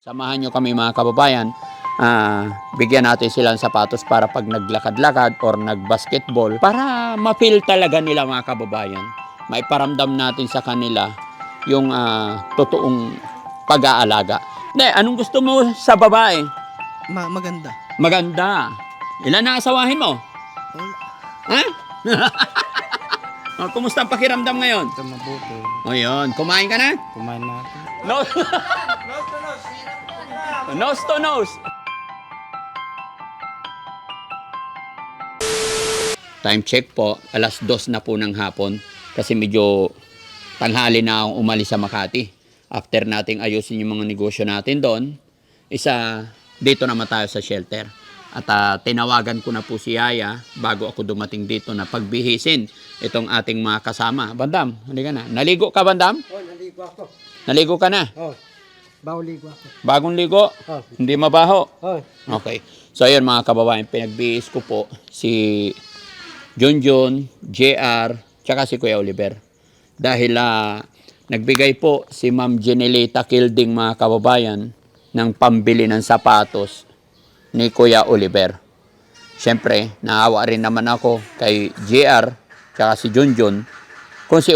Samahan nyo kami mga kababayan, bigyan natin sila ng sapatos para pag naglakad-lakad or nagbasketball, para ma-feel talaga nila mga kababayan. Maiparamdam natin sa kanila yung totoong pag-aalaga. Hindi, anong gusto mo sa babae? Maganda. Maganda. Ilan na asawahin mo? Wala. Ha? Kumusta ang pakiramdam ngayon? Ito mabuti. O yun, kumain ka na? Kumain natin. No. Nose to nose. Time check po, alas 2 na po ng hapon kasi medyo tanghali na akong umalis sa Makati. After nating ayusin yung mga negosyo natin doon, dito naman tayo sa shelter. At tinawagan ko na po si Yaya bago ako dumating dito na pagbihisin itong ating mga kasama. Bandam, halika na. Naligo ka, Bandam? Oh, naligo ako. Naligo ka na? Oh, bago ligo ako. Bagong ligo? Oh. Hindi mabaho? Oh. Okay. So, ayun mga kababayan, pinagbihis ko po si Junjun, JR, tsaka si Kuya Oliver. Dahil nagbigay po si Ma'am Jenelita Kilding mga kababayan ng pambili ng sapatos ni Kuya Oliver. Siyempre, naawa rin naman ako kay JR, tsaka si Junjun, kung si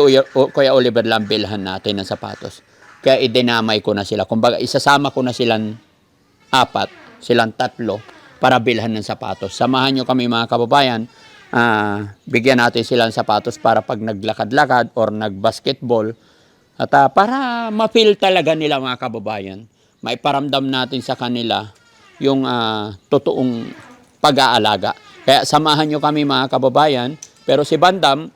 Kuya Oliver lang bilhan natin ng sapatos. Kaya idinamay ko na sila. Kumbaga, isasama ko na silang 4, silang 3 para bilhan ng sapatos. Samahan nyo kami mga kababayan. Bigyan natin silang sapatos para pag naglakad-lakad or nagbasketball. At para ma-feel talaga nila mga kababayan. Maiparamdam natin sa kanila yung totoong pag-aalaga. Kaya samahan nyo kami mga kababayan. Pero si Bandam,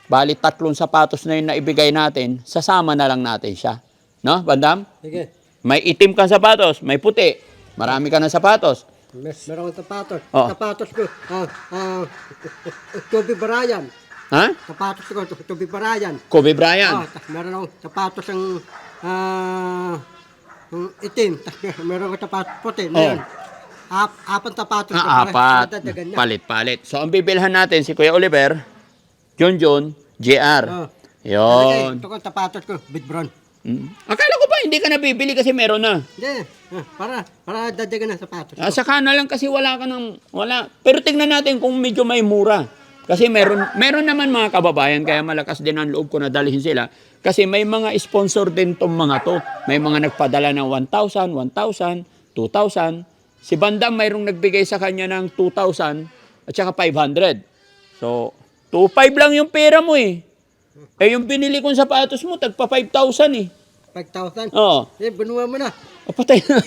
bali 3 sapatos na yung naibigay natin, sasama na lang natin siya. No, Bandam? Sige. May itim kang sapatos, may puti. Marami ka ng sapatos. Meron akong sapatos. Oh. Sapatos ko. Kobe Bryant. Ha? Sapatos ko. Kobe Bryant. Kobe Bryant. Meron akong sapatos ang itim. Meron akong sapatos puti. Ngayon. Apat sapatos ko. Apat. Palit-palit. So, ang bibilhan natin si Kuya Oliver, Junjun, JR. Oh. Yun. Ito ko sapatos ko. Big Brown. Akala ko ba hindi ka nabibili kasi meron na. Hindi. Para dadagan na sapatos ko. Saka na lang kasi wala ka ng... Wala. Pero tignan natin kung medyo may mura. Kasi meron naman mga kababayan, kaya malakas din ang loob ko na dalhin sila. Kasi may mga sponsor din tong mga to. May mga nagpadala ng 1,000, 1,000, 2,000. Si Bandam mayroong nagbigay sa kanya ng 2,000 at saka 500. So, 2,500 lang yung pera mo eh. Eh yung binili kong sapatos mo, tagpa 5,000 eh. 5,000? Oo. Bunuha mo na. Patay na.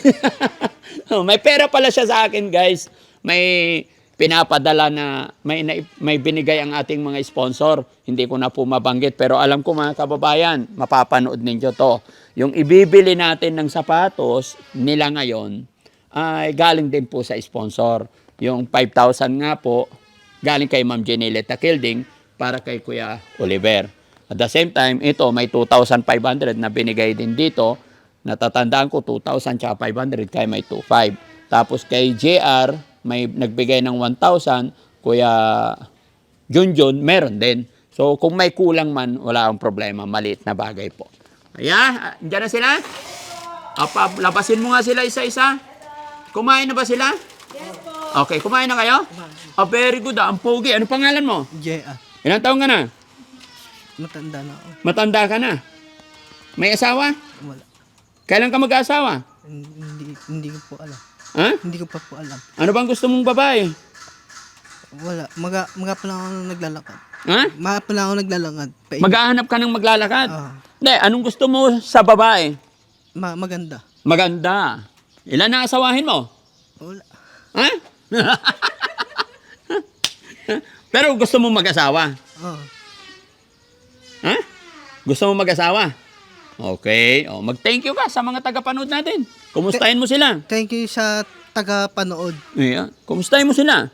May pera pala siya sa akin, guys. May pinapadala na may binigay ang ating mga sponsor. Hindi ko na po mabanggit. Pero alam ko mga kababayan, mapapanood ninyo to. Yung ibibili natin ng sapatos nila ngayon ay galing din po sa sponsor. Yung 5,000 nga po, galing kay Ma'am Jenelita Kilding para kay Kuya Oliver. At the same time, ito may 2,500 na binigay din dito. Natatandaan ko 2,000 tsaka 500 kaya may 2,500. Tapos kay JR, may nagbigay ng 1,000. Kuya Junjun, meron din. So kung may kulang man, wala akong problema. Maliit na bagay po. Ayan, andyan na sila? Labasin mo nga sila isa-isa. Kumain na ba sila? Yes po. Okay, kumain na kayo? Very good. Ang pogi. Ano pangalan mo? Yeah. Ilang taon ka na? Matanda na ako. Matanda ka na. May asawa? Wala. Kailan ka mag-asawa? Hindi ko po alam. Ha? Hindi ko pa po alam. Ano bang gusto mong babae? Wala. Mga pa lang ako naglalakad. Ha? Mga pa lang ako naglalakad. Maghahanap ka ng maglalakad? Ah. Hindi, anong gusto mo sa babae? Maganda. Maganda. Ilan na asawahin mo? Wala. Ha? Pero gusto mo mag-asawa? Oh. Ha? Gusto mo mag-asawa? Okay. Mag-thank you ka sa mga tagapanood natin. Kumustahin mo sila. Thank you sa taga-panood. Yeah. Kumustahin mo sila.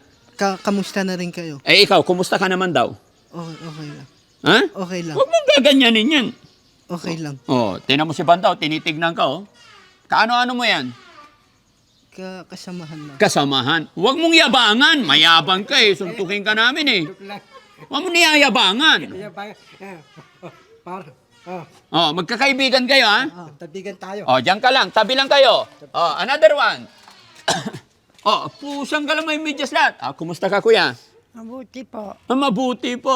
Kamusta na rin kayo? Eh ikaw, kumusta ka naman daw? Okay lang. Ha? Okay lang. Huwag mong gaganyanin yan. Okay lang. Tinan mo si Bandaw, tinitignan ka Kaano-ano mo yan? Kasamahan lang. Kasamahan. Huwag mong yabangan. Mayabang ka suntukin ka namin eh. Huwag mo niyayabangan. Para Oh, Oh, magkakaibigan kayo, ha? tabigan tayo. Oh, diyan ka lang. Tabi lang kayo. Oh, another one. Oh, pusang ka lang may medyas lahat. Ah, kumusta ka, kuya? Mabuti po. Ah, mabuti po.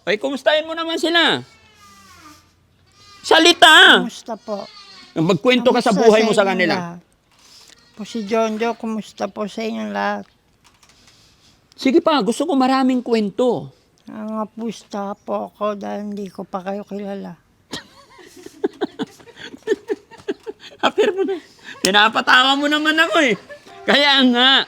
Ay, kumustahin mo naman sila. Salita. Kumusta po? Magkwento ka sa Kumusta buhay mo sa inyong kanila. lahat? Po si Jonjo, kumusta po sa inyong lahat? Sige pa, gusto ko maraming kwento. Mga pusta po ako dahil hindi ko pa kayo kilala. Apir mo na. Pinapatawa mo naman ako eh. Kaya nga,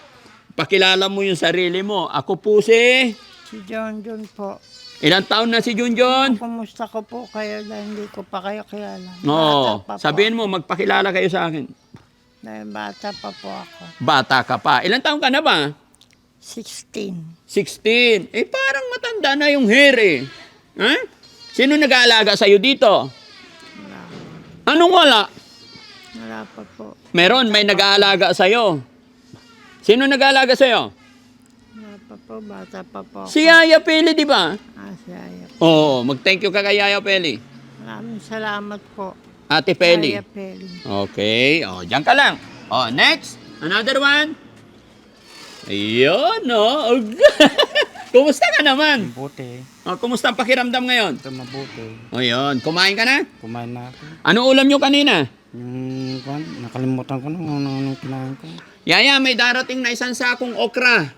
pakilala mo yung sarili mo. Ako po si... Si Jonjo po. Ilang taon na si Junjun? Kumusta ko po kayo dahil hindi ko pa kayo kilala. Oo. Bata pa po. Sabihin mo, magpakilala kayo sa akin. Dahil bata pa po ako. Bata ka pa. Ilang taon ka na ba? 16. 16. Eh, parang matanda na yung hair eh. Ha? Sino nag-aalaga sa'yo dito? Wala. Anong wala? Wala pa po. Meron, may nag-aalaga sa'yo. Sino nag-aalaga sa'yo? Wala pa po. Bata pa po ako. Si Yaya Peli, di ba? Si Aya. Oo, mag-thank you ka kay Yaya Peli. Maraming salamat po. Ate Peli. Aya Peli. Okay, diyan ka lang. Next, another one. Ayun, no. Kumusta ka naman? Mabuti. Kumusta ang pakiramdam ngayon? Ito mabuti. Ayun, kumain ka na? Kumain na ako. Ano ulam nyo kanina? Yung, nakalimutan ko na kung anong kinain ko. Yaya, may darating na isang sakong okra.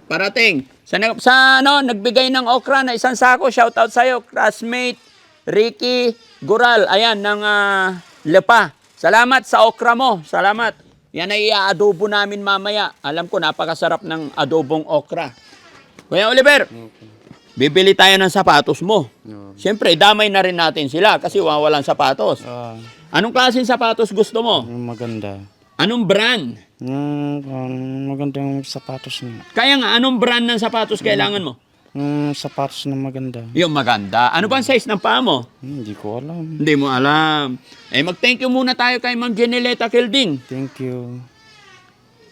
Parating. Nagbigay ng okra na isang sako. Shoutout sa'yo, classmate, Ricky Gural. Ayan, ng Lepa. Salamat sa okra mo. Salamat. Yan ay i-adobo namin mamaya. Alam ko, napakasarap ng adobong okra. Kuya Oliver, bibili tayo ng sapatos mo. Siyempre, damay na rin natin sila kasi wawalan sapatos. Anong klaseng sapatos gusto mo? Yung maganda. Anong brand? Yung maganda yung sapatos niya. Kaya nga, anong brand ng sapatos kailangan mo? Yung sapatos na maganda. Yung maganda. Ano ba ang size ng paa mo? Hindi ko alam. Hindi mo alam. Mag-thank you muna tayo kay Ma'am Jenileta Kilding. Thank you.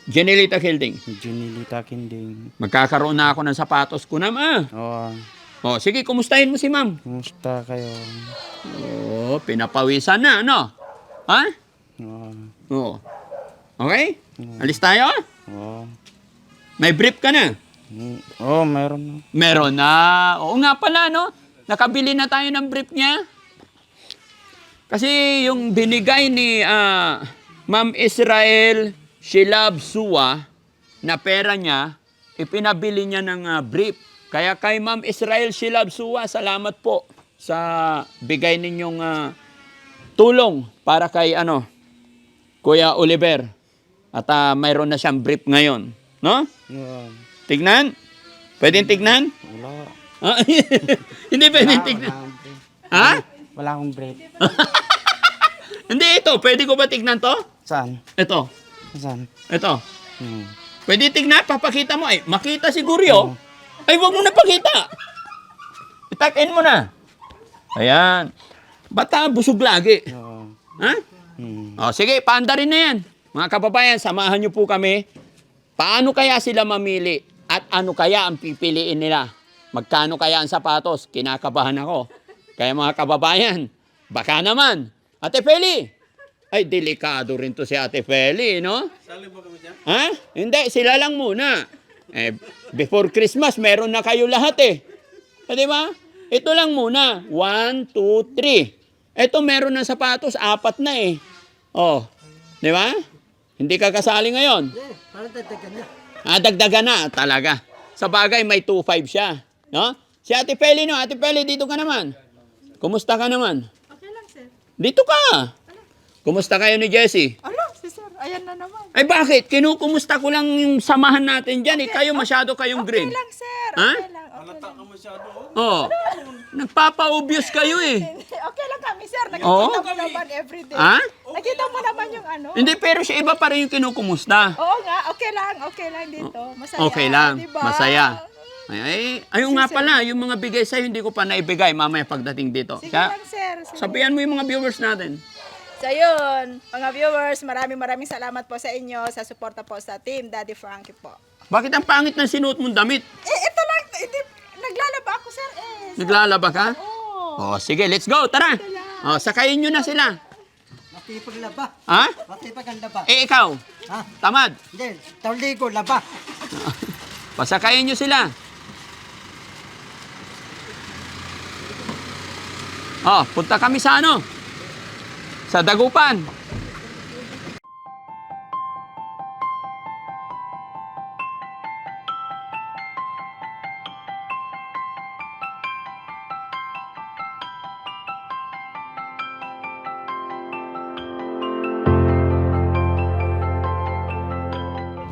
Jenileta Kilding. Junilita Kinding. Magkakaroon na ako ng sapatos ko na, ma. Sige, kumustahin mo si Ma'am. Kumusta kayo? Pinapawisan na, ano? Ha? Oo. Okay? Alis tayo? May brief ka na? Meron na. Meron na. Oo nga pala, no? Nakabili na tayo ng brief niya. Kasi yung binigay ni Ma'am Israel Shilab Suwa na pera niya, ipinabili niya ng brief. Kaya kay Ma'am Israel Shilab Suwa, salamat po sa bigay ninyong tulong para kay Kuya Oliver. At mayroon na siyang brief ngayon. No? Tignan? Pwedeng tignan? Wala. Hindi pwedeng tignan. Ha? Wala akong break. Hindi, ito. Pwede ko ba tignan to? Saan? Ito. Saan? Ito. Pwede tignan? Papakita mo. Ay, makita siguro yun. Ay, wag mo na pakita. Itakin mo na. Ayan. Bata, busog lagi. Ha? Sige, paanda rin na yan. Mga kababayan, samahan niyo po kami. Paano kaya sila mamili? At ano kaya ang pipiliin nila? Magkano kaya ang sapatos? Kinakabahan ako. Kaya mga kababayan, baka naman. Ate Feli! Ay, delikado rin to si Ate Feli, no? Sali mo kami dyan? Ha? Hindi, sila lang muna. Before Christmas, meron na kayo lahat eh. Di ba? Ito lang muna. 1, 2, 3. Ito meron ng sapatos, 4 na eh. Di ba? Hindi ka kasali ngayon. Parang dagdagan na. Dagdagan na talaga. Sa bagay, may 2.5 siya. No? Si Ate Feli, no? Ate Feli, dito ka naman. Kumusta ka naman? Okay lang, sir. Dito ka. Kumusta kayo ni Jessie? Si sir, ayan na naman. Ay bakit? Kinukumusta ko lang yung samahan natin dyan. Kayo masyado kayong green. Okay lang, sir. Ha? Okay lang. Oo. Nagpapa-obvious kayo eh. Okay lang kami, sir. Oo. Nakikita mo naman everyday. Ha? Nakita mo naman yung ano. Hindi, pero siya iba pa rin yung kinukumusta. Oo nga, okay lang dito. Masaya. Okay lang. Diba? Masaya. Ayun nga pala, yung mga bigay sa'yo, hindi ko pa naibigay mamaya pagdating dito. Sige lang, sir. Sige. Sabihan mo yung mga viewers natin. So yun, mga viewers, maraming salamat po sa inyo sa suporta po sa team Daddy Frankie po. Bakit ang pangit ng sinuot mong damit? Ito lang, naglalaba ako, sir. Naglalaba ka? Oo. Oh, sige, let's go. Tara. Oh, sakayin nyo na sila. Matipag laba. Ha? Matipag ang laba. Eh, ikaw. Ha? Tamad. Hindi, tawligo, laba. Pasakayin nyo sila. Oh, punta kami sa ano? Sa Dagupan.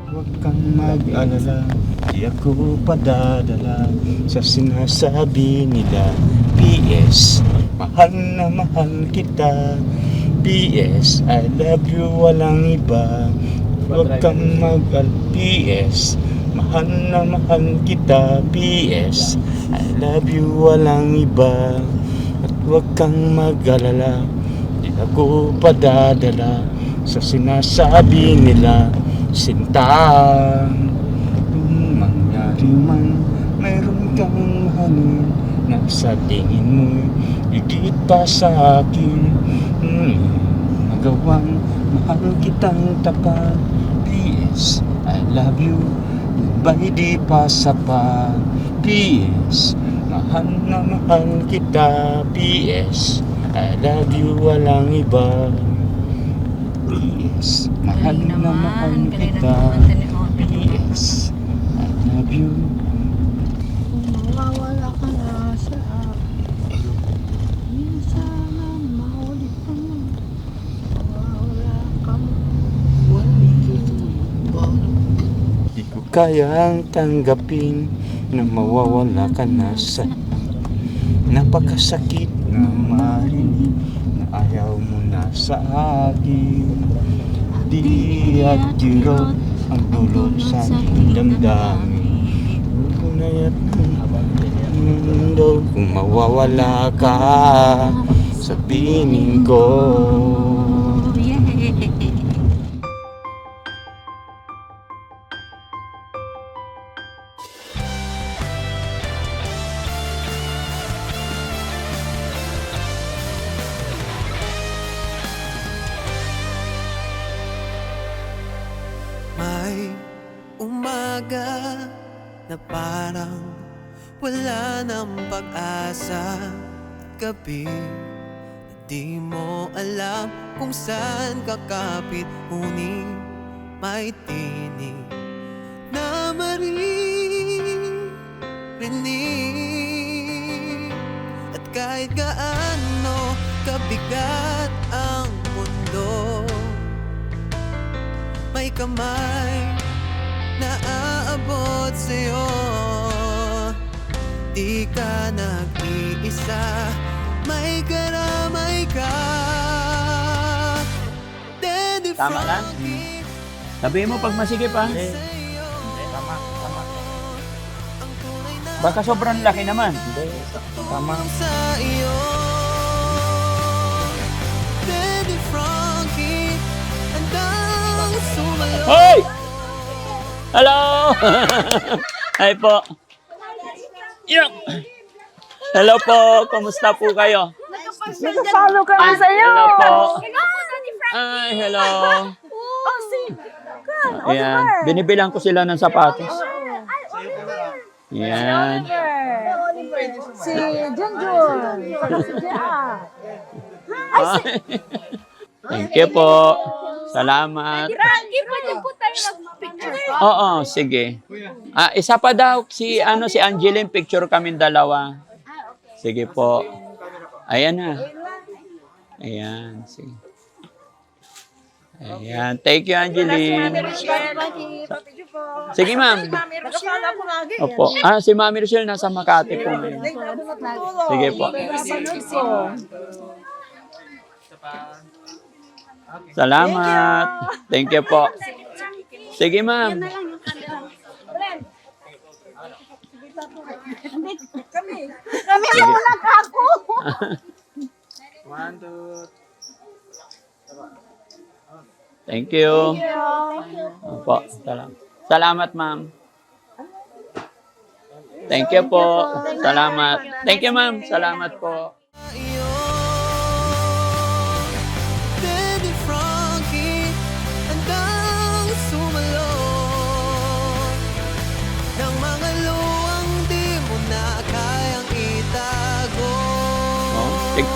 Huwag kang mag-alala, di ako padadala sa sinasabi nila. PS, mahal na mahal kita. PS, I love you, walang iba. Huwag kang mag-alala. PS, mahal na mahal kita. PS, I love you, walang iba. At huwag kang mag-alala, di ako padadala sa sinasabi nila. Sinta, kung mangyari man, mayroon kang hanin na sa tingin mo higit pa sa akin. Magawang mahal kitang tapat. PS, I love you, ba hindi pa sapat. PS, mahal na mahal kita. PS, I love you, walang iba. PS, mahal na mahal kita. PS, I love you. Mawawala ka na sa akin. Sana maulit ka na. Mawawala ka mo. Di ko kayang tanggapin na mawawala ka na sa napakasakit na marinig na ayaw mo na sa akin. Di at dirot ang dulot sa aking damdamin. Kunayat ng mundo kung mawawala ka sa piling ko. May umaga na parang wala ng pag-asa. Gabi na di mo alam kung saan kakapit. Ngunit may tinig na maririnig. At kahit gaano kabigat ang mundo, may kamay na aabot sa'yo. Di ka nag-iisa, may karamay ka. Daddy Tama lang. Frankie, Sabihin mo pag masikip ha. sa'yo. Tama. Ang tunay na Baka sobrang laki naman. Tama. sa iyo. Daddy Frankie, handang sumalo. Hoy! Hello! Hi po. Yup. Hello po. Kumusta po kayo? Nag-follow kami Ah, sa'yo. hello po. Hello po, Daddy Frank. Ay, hello. Oh, si Ayan. Binibilang ko sila ng sapatos. Ayan. Si Junjun. Si Jia. Thank you po. Salamat. Frankie, pwede po tayo mag-picture. Oo, sige. Isa pa daw si Angeline, picture kaming dalawa. Sige po. Ayan na. Ayan, sige. Ayan. Thank you, Angeline. Sige, ma'am. Nagkakala ko lagi. Opo. Si Mami Rochelle nasa Makati po ngayon. Sige po. Salamat. Thank you po. Sige, ma'am. Kami na muna ako. Thank you. Opo. Salamat, ma'am. Thank you po. Salamat. Thank you, ma'am. Salamat po.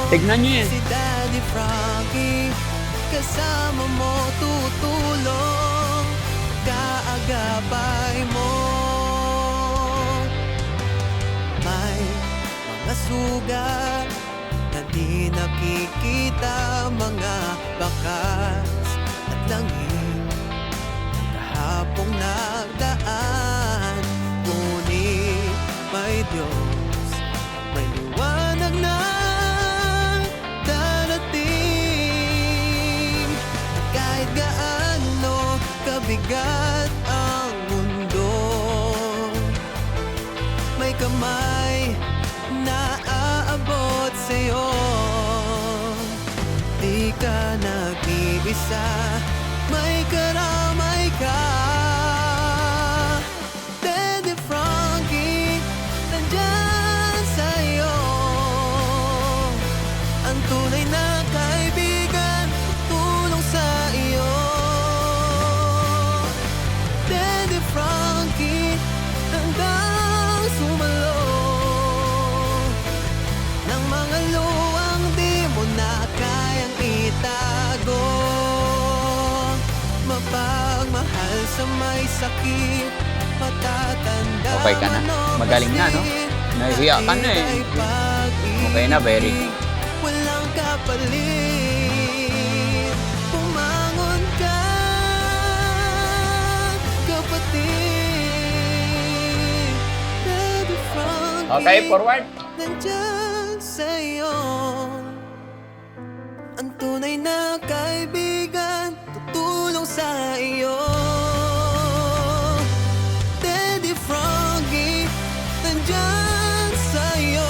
Tignan nyo yan. Si Daddy Frankie, kasama mo tutulong, kaagapay mo. May mga sugat na di nakikita, mga bakas at langit kahapong nagdaan. Ngunit may Diyos, may liwanag na darating. Kahit gaano kabigat ang mundo, may kamay na aabot sa'yo. Di ka nag-iisa, may karamay ka. Daddy Frankie, nandyan sa'yo. Ang tunay na kaibigan, tutulong sa iyo. Daddy Frankie, hanggang sumalo ng mga luwang di mo na kayang itago. Mapagmahal sa may sakit, matatanda. Okay ka na? Magaling na, no? Nahihiya ka na eh. Okay na, very good. Walang kapalit. Pumangon ka, kapatid. Daddy Frankie, Okay, forward. nandyan sa'yo. Ang tunay na kaibigan, tutulong sa iyo. Daddy Frankie, nandyan sa'yo.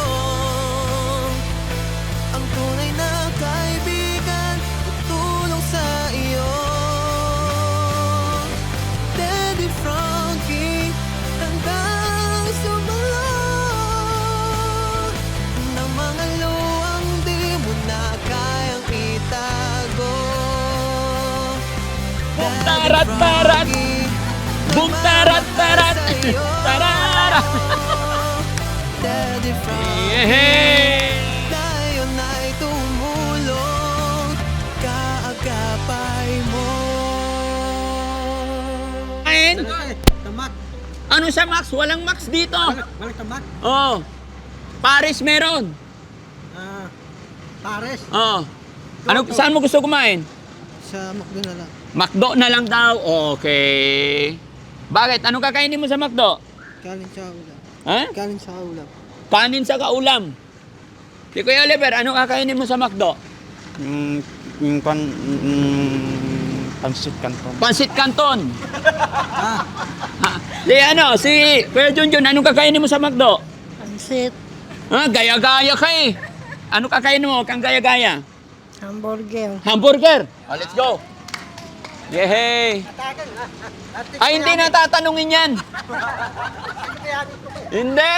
Ang tunay na kaibigan, tutulong sa iyo. Daddy Frankie, hanggang sumalo ng mga luwang di mo na kayang itago. Tarat-tarat! Bum tarat-tarat! Tarara! Daddy Frankie, Yehey! tayo na'y tumulong, kaagapay mo. Kain? Tamak. Ano sa Max? Walang Max dito. Walang tamak. Oh. Paris meron. Pares. Oh. Ano, saan mo gusto kumain? Sa McDo na lang. McDo na lang daw. Okay. Bakit? Ano kakainin mo sa McDo? Kanin sa ulam. Ha? Kanin sa ulam. Kanin sa kaulam. Si Kuya Oliver, ano kakainin mo sa McDo? Yung pansit kanton. Pansit Canton. Ha? Si ano, si Kuya Junjun, anong kakainin mo sa McDo? Pansit, Ha? Gaya-gaya ka eh. Ano kakainin mo? Kang gaya-gaya? hamburger. Hamburger. Oh, let's go. Yehey. Ay, hindi natatanungin yan. Hindi.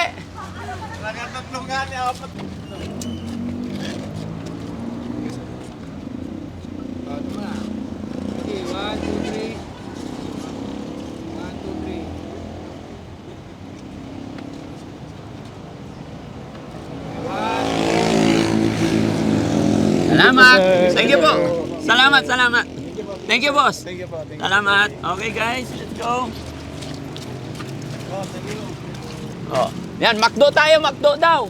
Salamat. Thank you po. Salamat, salamat. Thank you, boss. Thank you po. Salamat. Okay, guys. Let's go. Oh, yan. McDo tayo. McDo daw.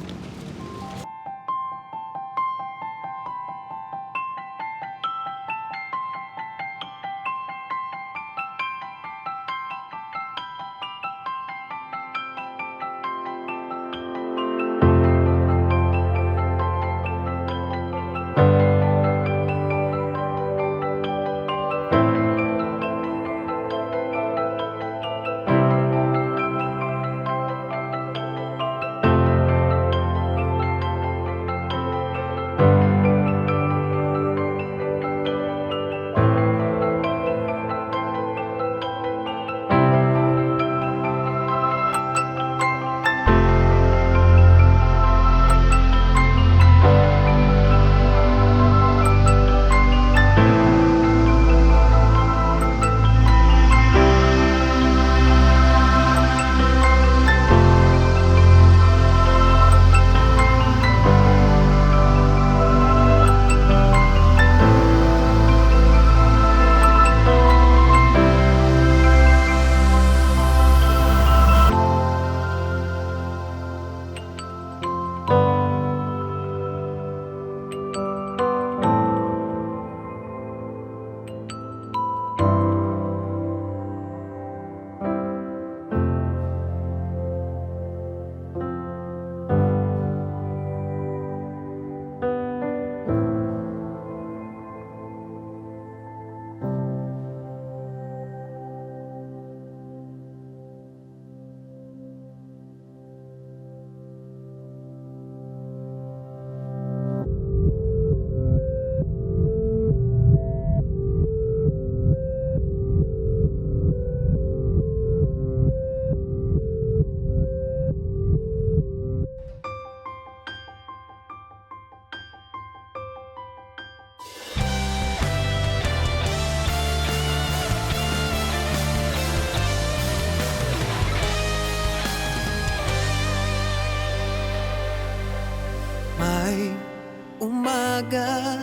umaga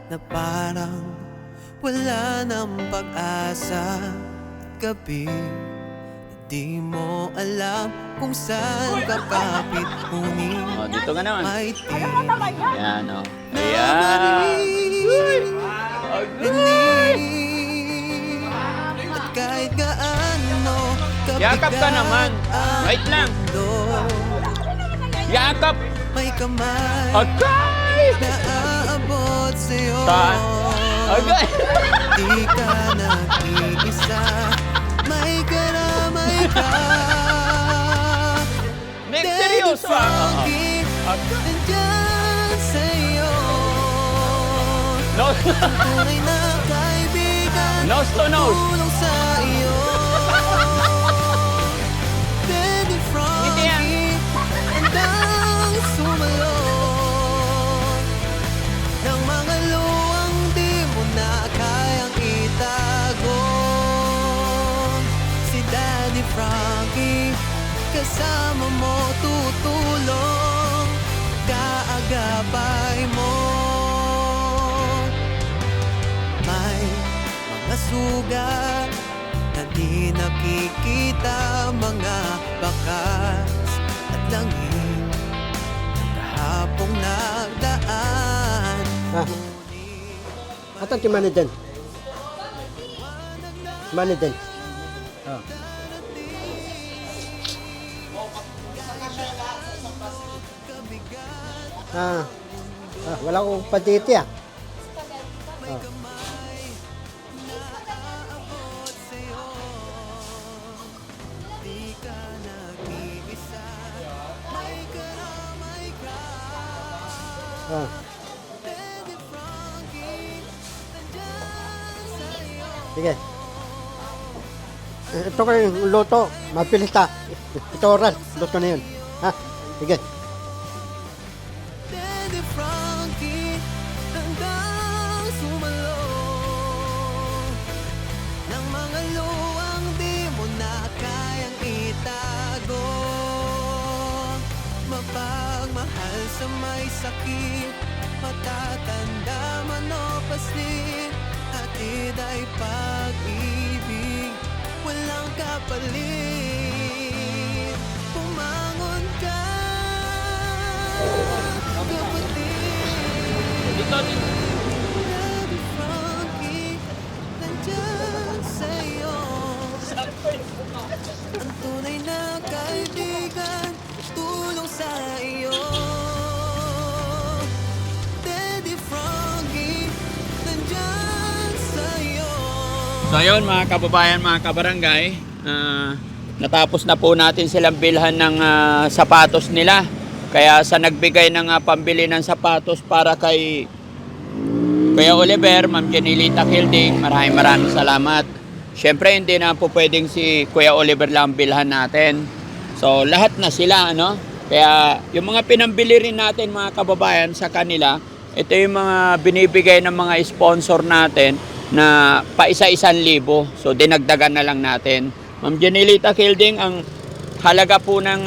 na parang wala ng pag-asa, at gabi na di mo alam kung saan ka kapit, ngunit Oh, dito ka naman. may Ayan, oh. Ayan. dinig. At kahit gaano Yakap ka naman. ang Wait lang. mundo, Yakap. may kamay Okay. na aabot sa'yo. Saan? Okay. Di ka nag-iisa, may karamay ka. Next, Daddy seryoso. Frankie, nandyan sa'yo. No, Tunay na kaibigan, nose to nose. tulong sa iyo. Daddy Ngiti yan. Frankie, handang sumalot ng mga luwang di mo na kayang itago. Si Daddy Frankie, kasama mo tutulong, kaagapay mo. May mga sugat na di nakikita, mga bakas at langit ng kahapong nagdaan. Atan si Maniden? Maniden. Wala akong paditi ah. Sige. Ito ko yung loto. Mabilis ta. Ito oras. Loto na yun. Ha? Sige. Daddy Frankie, handang sumalong ng mga luwang di mo na kayang itago. Mapagmahal sa may sakit, matatanda man o paslit, hatid ay pag-ibig, walang kapalit. Pumangon ka, kapatid. Dito, dito. Daddy Frankie, nandyan sa'yo. Ang tunay na kaibigan, tulong sa iyo. Daddy Frankie, nandyan sa'yo. So ayun mga kababayan, mga kabarangay, natapos na po natin silang bilhan ng sapatos nila. Kaya sa nagbigay ng pambili ng sapatos para kay Kuya Oliver, Ma'am Jenilita Kilding, maraming salamat. Siyempre hindi na po pwedeng si Kuya Oliver lang bilhan natin. So lahat na sila, ano? Kaya yung mga pinambili rin natin mga kababayan sa kanila, ito yung mga binibigay ng mga sponsor natin na pa isa-1,000. So dinagdagan na lang natin. Ma'am Jenilita Kilding, ang halaga po ng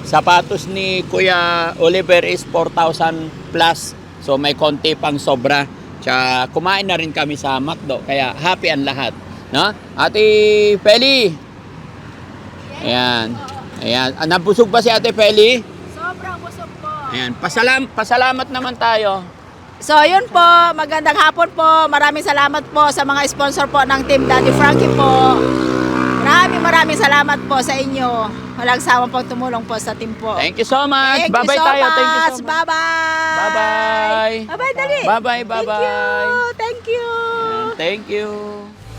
sapatos ni Kuya Oliver is 4,000 plus. So may konti pang sobra. Tsaka kumain na rin kami sa McDo. Kaya happy ang lahat. No? Ate Feli. Ayan. Ayan. Nabusog ba si Ate Feli? Sobrang busog po. Ayan. Pasalamat naman tayo. So, yun po. Magandang hapon po. Maraming salamat po sa mga sponsor po ng Team Daddy Frankie po. Maraming salamat po sa inyo. Walang sawang pong tumulong po sa team po. Thank you so much. Thank Bye-bye you so tayo. much. Thank you so much. Bye-bye. Bye-bye. Bye-bye, dali. Bye-bye, bye-bye. Thank you. Thank you.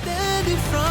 Daddy Frankie.